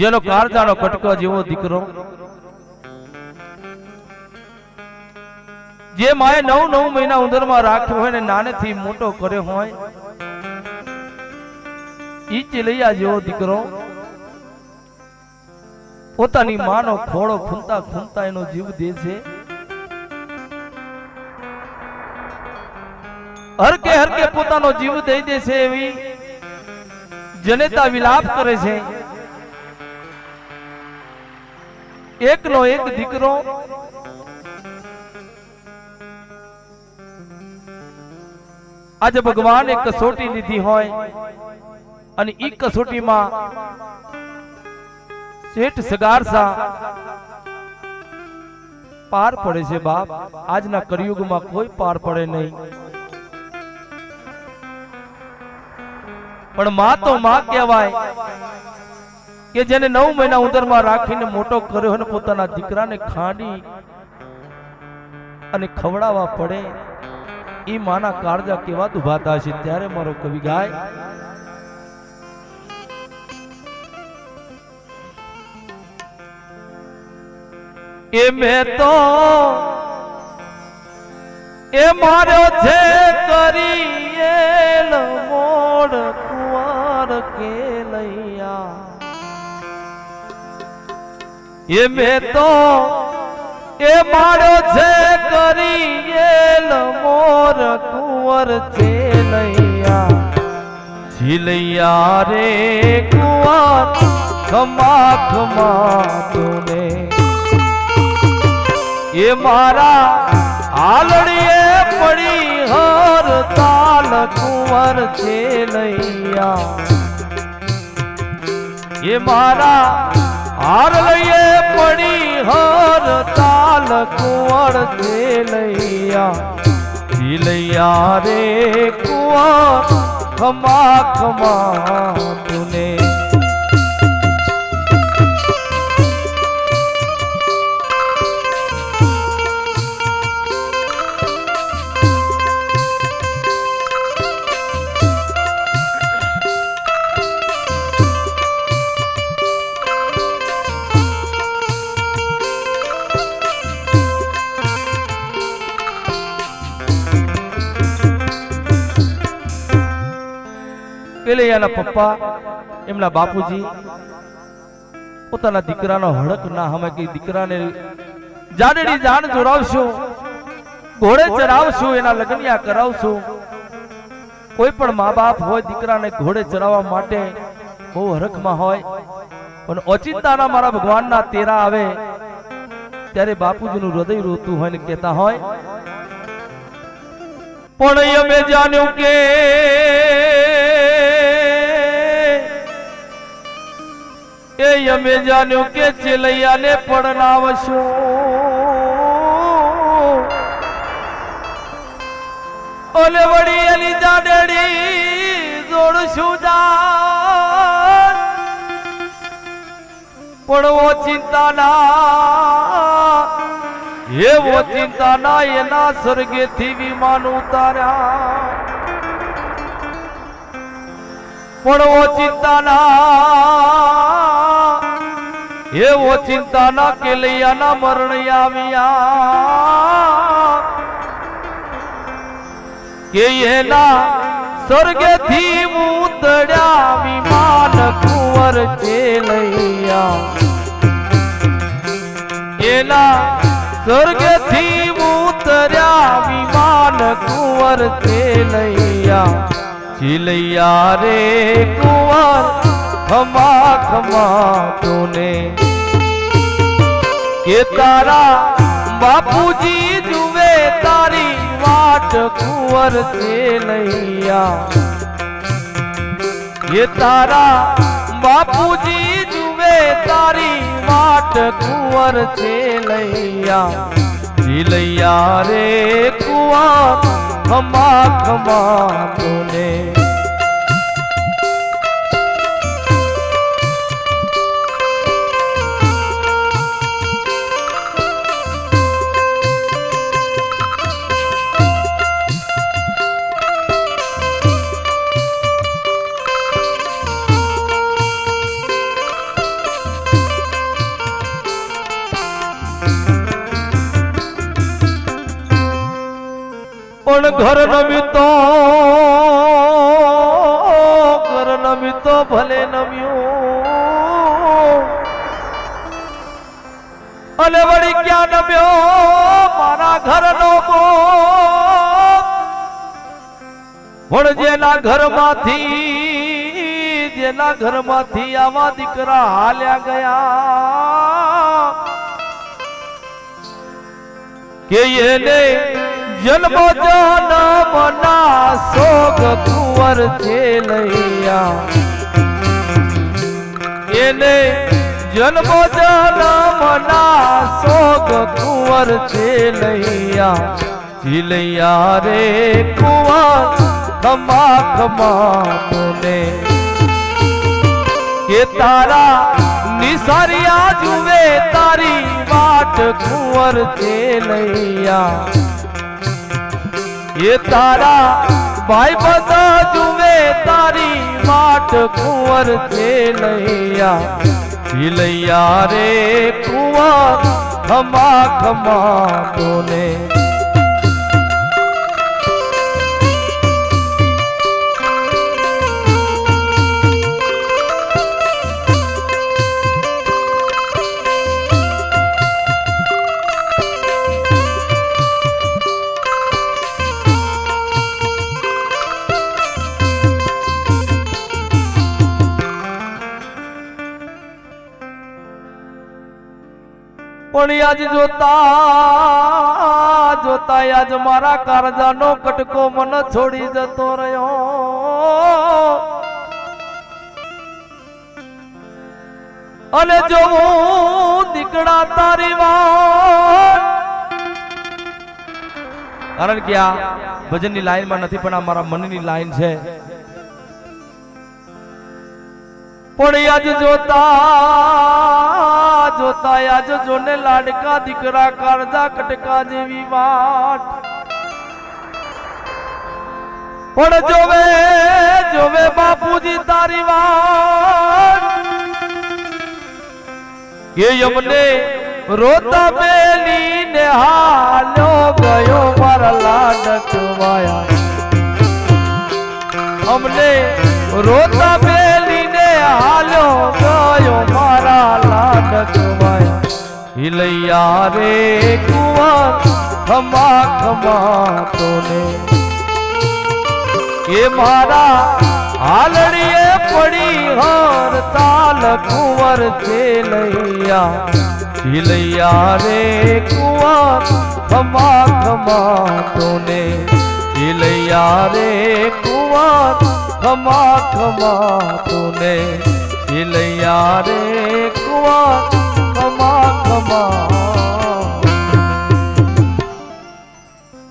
જેનો કાળજાનો કટકો જેવો દીકરો, જે માએ 9 મહિના ઉંદરમાં રાખ્યો હોય ને નાનેથી મોટો કર્યો હોય, ઈ ચેલૈયા જેવો દીકરો પોતાની માનો ખોળો ખૂંદતા ખૂંદતા એનો જીવ દે છે। હરકે હરકે પોતાનો જીવ દઈ દે છે એવી જનેતા વિલાપ કરે છે। એકનો એક દીકરો આજે ભગવાને કસોટી લીધી હોય અને ઈ કસોટીમાં શેઠ સગારસા પાર પડે છે। બાપ, આજના કળિયુગમાં કોઈ પાર પડે નહીં, પણ માં તો માં કહેવાય કે જેને 9 મહિના ઉદરમાં રાખીને મોટો કર્યો અને પોતાના દીકરાને ખાંડી અને ખવડાવવા પડે, ઈ માના કાળજા કેવા દુભાતા છે। ત્યારે મારો કવિ ગાય, એ મેં તો એ માર્યો છે કરીએલ મોડ કુંવર કેલૈયા, એ મેં તો એ માર્યો છે કરીએલ મોર કુંવર કેલૈયા, ઝીલૈયા રે કુંવર ખમા ખમા તુને, એ મારા આલડીએ પડી હર તાલ કુંવર છેલૈયા, એ મારા આલડીએ પડી હર તાલ કુંવર છેલૈયા, ઝીલૈયા રે કુંવર ખમા ખમા તુને। કેલૈયાના પપ્પા એમના બાપુજી પોતાના દીકરાનો હડક ના હમે કે દીકરાને જાડેડી જાણ જોડાવશું, ઘોડે ચરાવશું, એના લગ્નિયા કરાવશું। કોઈ પણ મા બાપ હોય દીકરાને ઘોડે ચરાવવા માટે બહુ હરખમાં હોય, પણ ઓચિંતાના મારા ભગવાનના તેરા આવે ત્યારે બાપુજીનું હૃદય રોતું હોય ને કહેતા હોય, પણ અમે જાણ્યું કે અમે જાણ્યું કે ચેલૈયાને પરણાવશું, ઓલે વળી એની જાડેડી જોડશું જાન, પણ ઓ ચિંતાના એના સ્વર્ગેથી વિમાન ઉતાર્યા, પણ ઓ ચિંતાના કેલૈયાના મરણ આવ્યા, કે એના સ્વર્ગેથી ઉતર્યા વિમાન કુંવર ચેલૈયા, એના સ્વર્ગેથી ઉતર્યા વિમાન કુંવર ચેલૈયા, ઝીલૈયા રે કુંવર ખમા ખમા તુને, કે તારા બાપુજી જુએ તારી વાટ કુંવર ચેલૈયા, કે તારા બાપુજી જુએ તારી વાટ કુંવર ચેલૈયા, ઝીલૈયા રે કુંવર ખમા ખમા તુને। પણ ઘર નમ્યું તો ભલે નમ્યું અને વળી ક્યાં નમ્યો મારા ઘરનો પણ જેના ઘરમાંથી આવા દીકરા હાલ્યા ગયા કે એને જન્મ જન્મના સોગ કુંવર છે લૈયા એને જન્મ જન્મના સોગ કુંવર છે લૈયા જીલૈયા રે કુંવર ખમા ખમા તોને કે તારા નિસારિયા જુએ તારી વાટ કુંવર છે લૈયા એ તારા ભાઈ બધા જુએ તારી વાટ કુંવર છે લૈયા લૈયા રે કુંવર ખમા ખમા તોને પણ આજ જોતા આજ મારા કારજાનો કટકો મન છોડી જતો રહ્યો અને જો હું દીકડા તારી વાત કારણ કે આ ભજનની લાઈનમાં નથી પણ આ મારા મનની લાઈન છે પણ આજ જોતા આજ જોને લાડકા દીકરા કાળજા કટકા જેવી વાત પણ જોવે બાપુજી તારી વાત કે અમને રોતા બેલી ને હાલ્યો ગયો મારા લાડકવાયા અમને રોતા બેલી ને હાલ્યો ગયો મારા લાડકવાયા હિલૈયા રે કુંવર ખમા ખમા તોને એ મારા હાલડીએ પડી હર તાલ કુંવર છે લૈયા હિલૈયા રે કુંવર ખમા ખમા તોને હિલૈયા રે કુંવર ખમા ખમા તોને હિલૈયા રે કુંવર